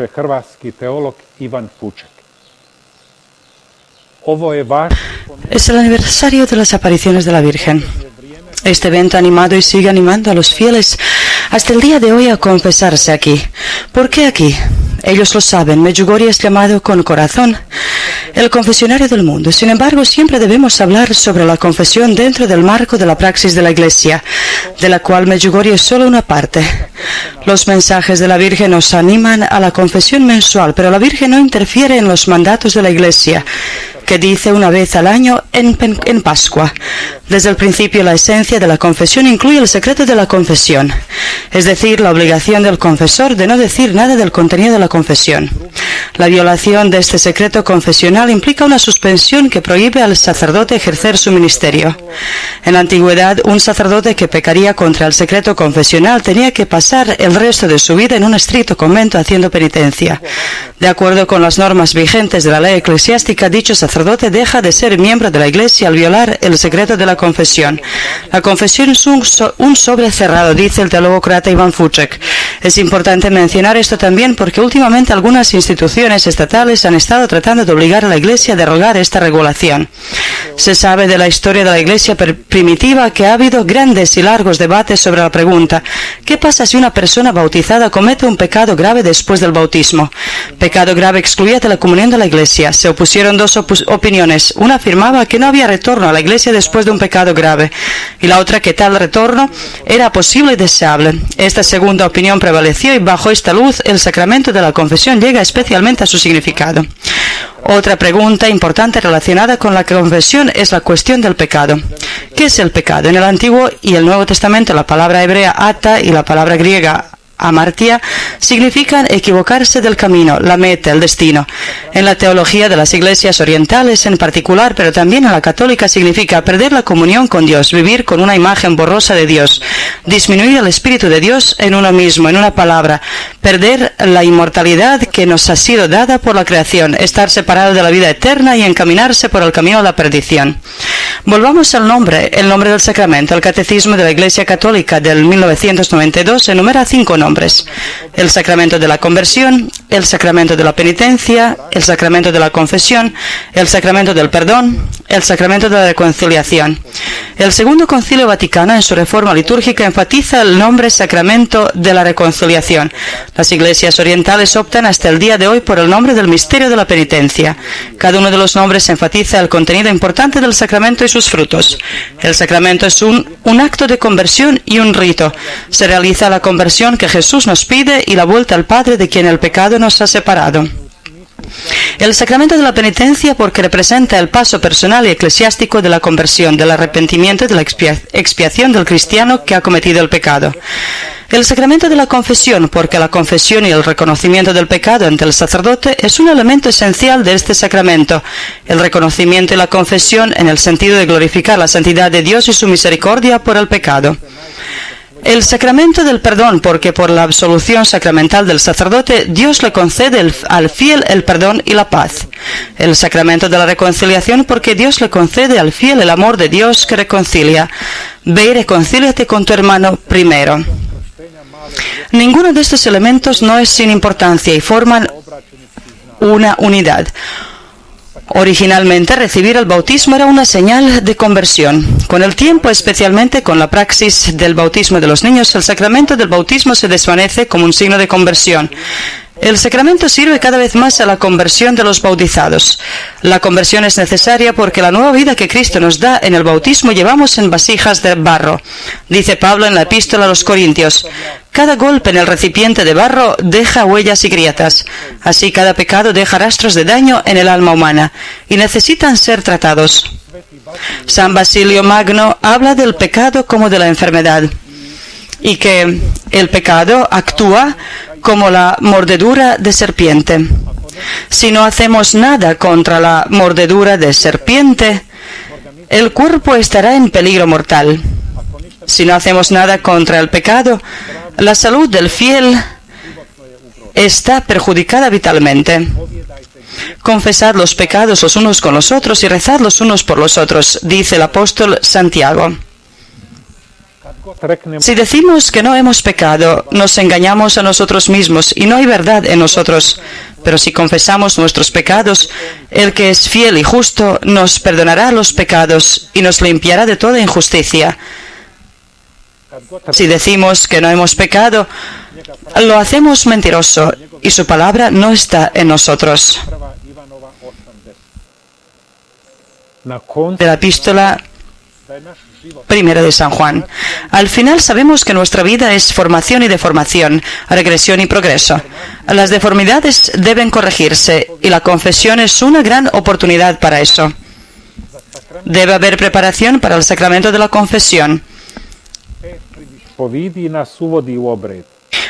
hrvatski teolog Ivan Fuček. Es el aniversario de las apariciones de la Virgen. Este evento ha animado y sigue animando a los fieles hasta el día de hoy a confesarse aquí. ¿Por qué aquí? Ellos lo saben, Medjugorje es llamado con corazón el confesionario del mundo. Sin embargo, siempre debemos hablar sobre la confesión dentro del marco de la praxis de la Iglesia, de la cual Medjugorje es solo una parte. Los mensajes de la Virgen nos animan a la confesión mensual, pero la Virgen no interfiere en los mandatos de la Iglesia, que dice una vez al año en Pascua. Desde el principio, la esencia de la confesión incluye el secreto de la confesión, es decir, la obligación del confesor de no decir nada del contenido de la confesión. La violación de este secreto confesional implica una suspensión que prohíbe al sacerdote ejercer su ministerio. En la antigüedad, un sacerdote que pecaría contra el secreto confesional tenía que pasar el resto de su vida en un estricto convento haciendo penitencia. De acuerdo con las normas vigentes de la ley eclesiástica, dicho sacerdote deja de ser miembro de la Iglesia al violar el secreto de la confesión. La confesión es un sobre cerrado, dice el teólogo croata Ivan Fuček. Es importante mencionar esto también porque últimamente algunas instituciones estatales han estado tratando de obligar a la Iglesia a derogar esta regulación. Se sabe de la historia de la Iglesia primitiva que ha habido grandes y largos debates sobre la pregunta: ¿qué pasa si una persona bautizada comete un pecado grave después del bautismo? Pecado grave excluía de la comunión de la Iglesia. Se opusieron dos opiniones. Una afirmaba que no había retorno a la Iglesia después de un pecado grave, y la otra que tal retorno era posible y deseable. Esta segunda opinión prevaleció y bajo esta luz el sacramento de la confesión llega especialmente a su significado. Otra pregunta importante relacionada con la confesión es la cuestión del pecado. ¿Qué es el pecado? En el Antiguo y el Nuevo Testamento la palabra hebrea ata y la palabra griega amartia significan equivocarse del camino, la meta, el destino. En la teología de las iglesias orientales en particular, pero también en la católica, significa perder la comunión con Dios, vivir con una imagen borrosa de Dios, disminuir el Espíritu de Dios en uno mismo, en una palabra, perder la inmortalidad que nos ha sido dada por la creación, estar separado de la vida eterna y encaminarse por el camino de la perdición. Volvamos al nombre, el nombre del sacramento. El Catecismo de la Iglesia Católica del 1992 enumera 5 nombres: el sacramento de la conversión, el sacramento de la penitencia, el sacramento de la confesión, el sacramento del perdón, el sacramento de la reconciliación. El Segundo Concilio Vaticano, en su reforma litúrgica, enfatiza el nombre sacramento de la reconciliación. Las iglesias orientales optan hasta el día de hoy por el nombre del misterio de la penitencia. Cada uno de los nombres enfatiza el contenido importante del sacramento y sus frutos. El sacramento es un acto de conversión y un rito. Se realiza la conversión que Jesús nos pide y la vuelta al Padre de quien el pecado nos ha separado. El sacramento de la penitencia porque representa el paso personal y eclesiástico de la conversión, del arrepentimiento y de la expiación del cristiano que ha cometido el pecado. El sacramento de la confesión porque la confesión y el reconocimiento del pecado ante el sacerdote es un elemento esencial de este sacramento. El reconocimiento y la confesión en el sentido de glorificar la santidad de Dios y su misericordia por el pecado. El sacramento del perdón, porque por la absolución sacramental del sacerdote, Dios le concede al fiel el perdón y la paz. El sacramento de la reconciliación, porque Dios le concede al fiel el amor de Dios que reconcilia. Ve y reconcíliate con tu hermano primero. Ninguno de estos elementos no es sin importancia y forman una unidad. Originalmente, recibir el bautismo era una señal de conversión. Con el tiempo, especialmente con la praxis del bautismo de los niños, el sacramento del bautismo se desvanece como un signo de conversión. El sacramento sirve cada vez más a la conversión de los bautizados. La conversión es necesaria porque la nueva vida que Cristo nos da en el bautismo llevamos en vasijas de barro. Dice Pablo en la epístola a los Corintios: cada golpe en el recipiente de barro deja huellas y grietas. Así cada pecado deja rastros de daño en el alma humana y necesitan ser tratados. San Basilio Magno habla del pecado como de la enfermedad y que el pecado actúa como la mordedura de serpiente. Si no hacemos nada contra la mordedura de serpiente, el cuerpo estará en peligro mortal. Si no hacemos nada contra el pecado, la salud del fiel está perjudicada vitalmente. Confesad los pecados los unos con los otros y rezad los unos por los otros, dice el apóstol Santiago. Si decimos que no hemos pecado, nos engañamos a nosotros mismos y no hay verdad en nosotros. Pero si confesamos nuestros pecados, el que es fiel y justo nos perdonará los pecados y nos limpiará de toda injusticia. Si decimos que no hemos pecado, lo hacemos mentiroso y su palabra no está en nosotros. De la epístola primera de San Juan. Al final sabemos que nuestra vida es formación y deformación, regresión y progreso. Las deformidades deben corregirse y la confesión es una gran oportunidad para eso. Debe haber preparación para el sacramento de la confesión.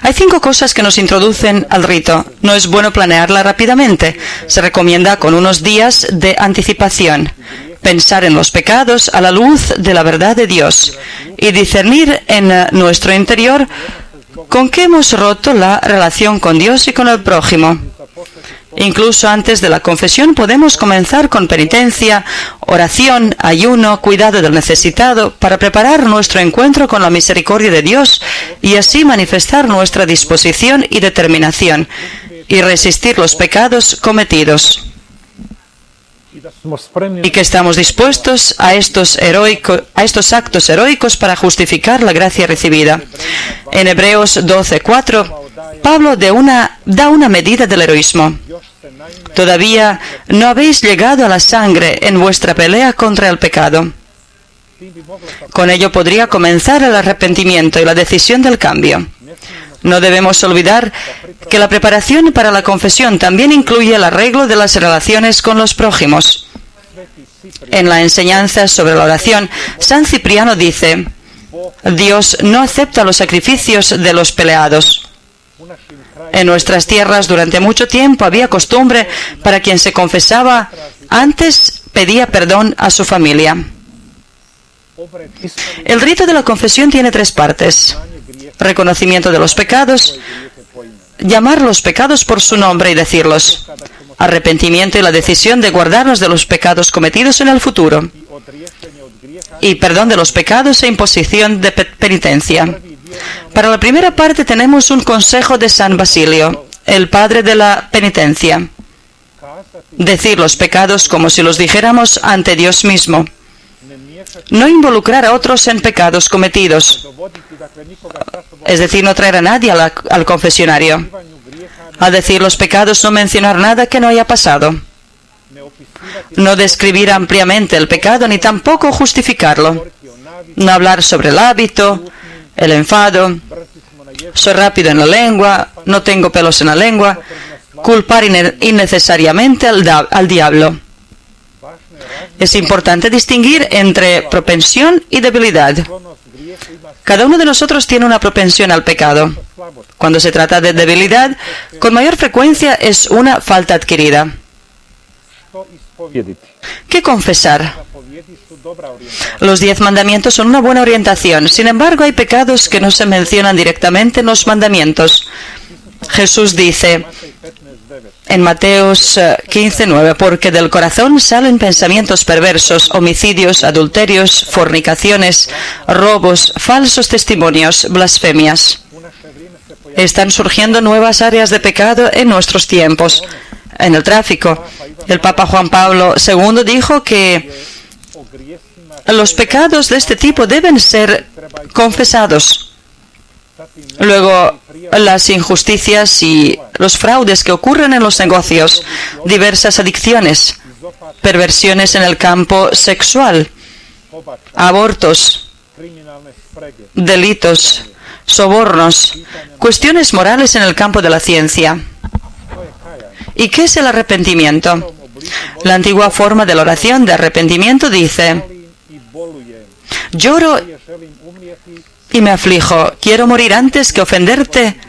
Hay 5 cosas que nos introducen al rito. No es bueno planearla rápidamente. Se recomienda con unos días de anticipación. Pensar en los pecados a la luz de la verdad de Dios y discernir en nuestro interior con qué hemos roto la relación con Dios y con el prójimo. Incluso antes de la confesión podemos comenzar con penitencia, oración, ayuno, cuidado del necesitado para preparar nuestro encuentro con la misericordia de Dios y así manifestar nuestra disposición y determinación y resistir los pecados cometidos. Y que estamos dispuestos a estos actos heroicos para justificar la gracia recibida. En Hebreos 12:4, Pablo da una medida del heroísmo. Todavía no habéis llegado a la sangre en vuestra pelea contra el pecado. Con ello podría comenzar el arrepentimiento y la decisión del cambio. No debemos olvidar que la preparación para la confesión también incluye el arreglo de las relaciones con los prójimos. En la enseñanza sobre la oración, San Cipriano dice: Dios no acepta los sacrificios de los peleados. En nuestras tierras durante mucho tiempo había costumbre para quien se confesaba antes pedía perdón a su familia. El rito de la confesión tiene 3 partes: reconocimiento de los pecados, llamar los pecados por su nombre y decirlos, arrepentimiento y la decisión de guardarnos de los pecados cometidos en el futuro, y perdón de los pecados e imposición de penitencia. Para la primera parte tenemos un consejo de San Basilio, el padre de la penitencia. Decir los pecados como si los dijéramos ante Dios mismo. No involucrar a otros en pecados cometidos, es decir, no traer a nadie al confesionario. Al decir los pecados, no mencionar nada que no haya pasado. No describir ampliamente el pecado ni tampoco justificarlo. No hablar sobre el hábito, el enfado, soy rápido en la lengua, no tengo pelos en la lengua, culpar innecesariamente al diablo. Es importante distinguir entre propensión y debilidad. Cada uno de nosotros tiene una propensión al pecado. Cuando se trata de debilidad, con mayor frecuencia es una falta adquirida. ¿Qué confesar? Los 10 mandamientos son una buena orientación. Sin embargo, hay pecados que no se mencionan directamente en los mandamientos. Jesús dice en Mateos 15:9, porque del corazón salen pensamientos perversos, homicidios, adulterios, fornicaciones, robos, falsos testimonios, blasfemias. Están surgiendo nuevas áreas de pecado en nuestros tiempos. En el tráfico, el Papa Juan Pablo II dijo que los pecados de este tipo deben ser confesados. Luego, las injusticias y los fraudes que ocurren en los negocios, diversas adicciones, perversiones en el campo sexual, abortos, delitos, sobornos, cuestiones morales en el campo de la ciencia. ¿Y qué es el arrepentimiento? La antigua forma de la oración de arrepentimiento dice: lloro y me aflijo, quiero morir antes que ofenderte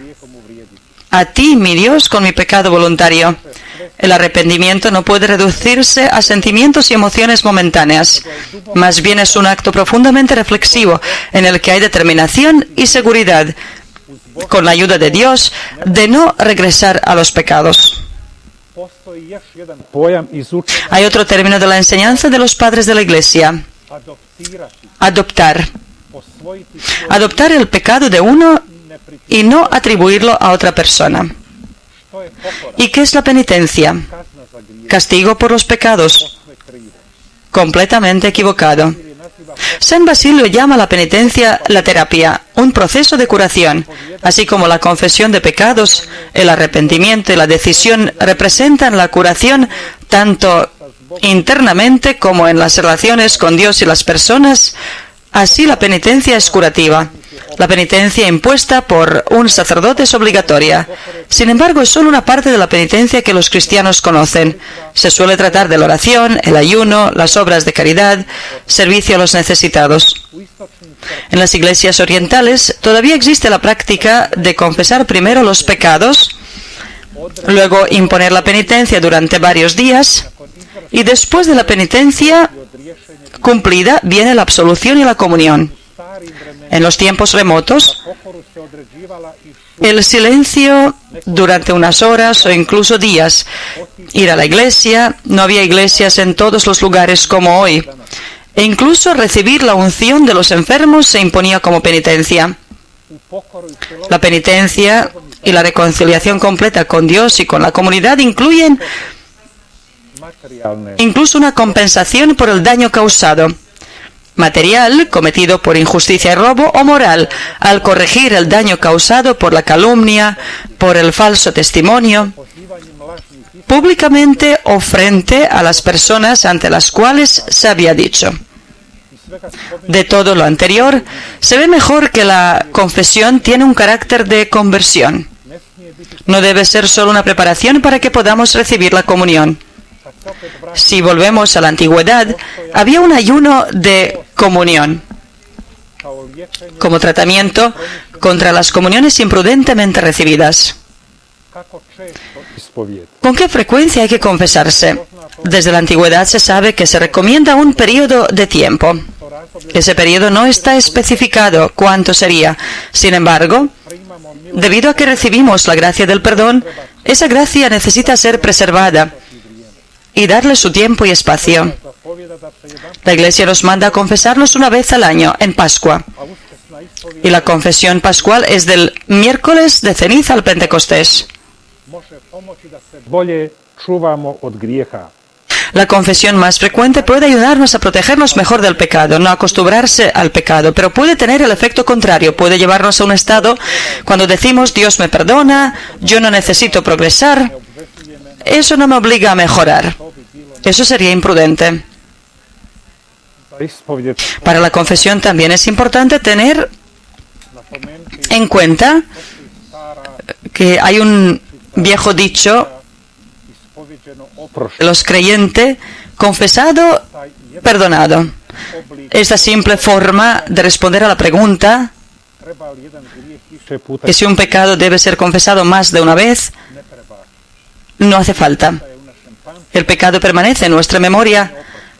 a ti, mi Dios, con mi pecado voluntario. El arrepentimiento no puede reducirse a sentimientos y emociones momentáneas. Más bien es un acto profundamente reflexivo, en el que hay determinación y seguridad, con la ayuda de Dios, de no regresar a los pecados. Hay otro término de la enseñanza de los padres de la Iglesia: adoptar. Adoptar el pecado de uno y no atribuirlo a otra persona. ¿Y qué es la penitencia? Castigo por los pecados. Completamente equivocado. San Basilio llama a la penitencia la terapia, un proceso de curación, así como la confesión de pecados, el arrepentimiento y la decisión representan la curación tanto internamente como en las relaciones con Dios y las personas. Así la penitencia es curativa. La penitencia impuesta por un sacerdote es obligatoria. Sin embargo, es solo una parte de la penitencia que los cristianos conocen. Se suele tratar de la oración, el ayuno, las obras de caridad, servicio a los necesitados. En las iglesias orientales todavía existe la práctica de confesar primero los pecados, luego imponer la penitencia durante varios días, y después de la penitencia cumplida viene la absolución y la comunión. En los tiempos remotos, el silencio durante unas horas o incluso días, ir a la iglesia, no había iglesias en todos los lugares como hoy, e incluso recibir la unción de los enfermos se imponía como penitencia. La penitencia y la reconciliación completa con Dios y con la comunidad incluyen incluso una compensación por el daño causado, material, cometido por injusticia y robo, o moral, al corregir el daño causado por la calumnia, por el falso testimonio, públicamente o frente a las personas ante las cuales se había dicho. De todo lo anterior, se ve mejor que la confesión tiene un carácter de conversión. No debe ser solo una preparación para que podamos recibir la comunión. Si volvemos a la antigüedad, había un ayuno de comunión como tratamiento contra las comuniones imprudentemente recibidas. ¿Con qué frecuencia hay que confesarse? Desde la antigüedad se sabe que se recomienda un periodo de tiempo. Ese periodo no está especificado cuánto sería. Sin embargo, debido a que recibimos la gracia del perdón, esa gracia necesita ser preservada y darle su tiempo y espacio. La Iglesia nos manda a confesarnos una vez al año, en Pascua. Y la confesión pascual es del miércoles de ceniza al Pentecostés. La confesión más frecuente puede ayudarnos a protegernos mejor del pecado, no acostumbrarse al pecado, pero puede tener el efecto contrario, puede llevarnos a un estado cuando decimos Dios me perdona, yo no necesito progresar, eso no me obliga a mejorar. Eso sería imprudente. Para la confesión también es importante tener en cuenta que hay un viejo dicho, los creyentes, confesado, perdonado. Esta simple forma de responder a la pregunta, que si un pecado debe ser confesado más de una vez, no hace falta. El pecado permanece en nuestra memoria,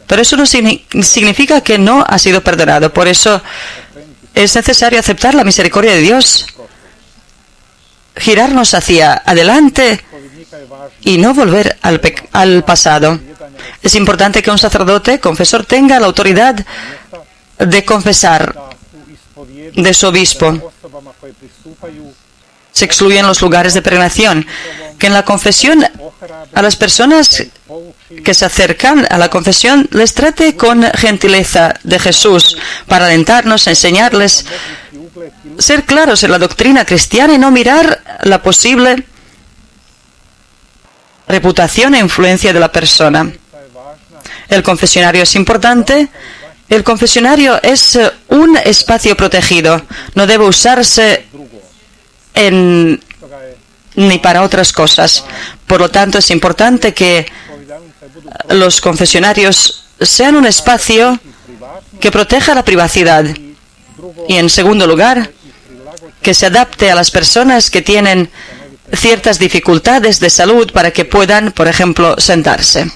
pero eso no significa que no ha sido perdonado. Por eso es necesario aceptar la misericordia de Dios, girarnos hacia adelante y no volver al pasado. Es importante que un sacerdote, confesor, tenga la autoridad de confesar de su obispo. Se excluyen los lugares de peregrinación. Que en la confesión, a las personas que se acercan a la confesión, les trate con gentileza de Jesús, para alentarnos, enseñarles, ser claros en la doctrina cristiana y no mirar la posible reputación e influencia de la persona. El confesionario es importante. El confesionario es un espacio protegido. No debe usarse ni para otras cosas. Por lo tanto, es importante que los confesionarios sean un espacio que proteja la privacidad. Y en segundo lugar, que se adapte a las personas que tienen ciertas dificultades de salud para que puedan, por ejemplo, sentarse.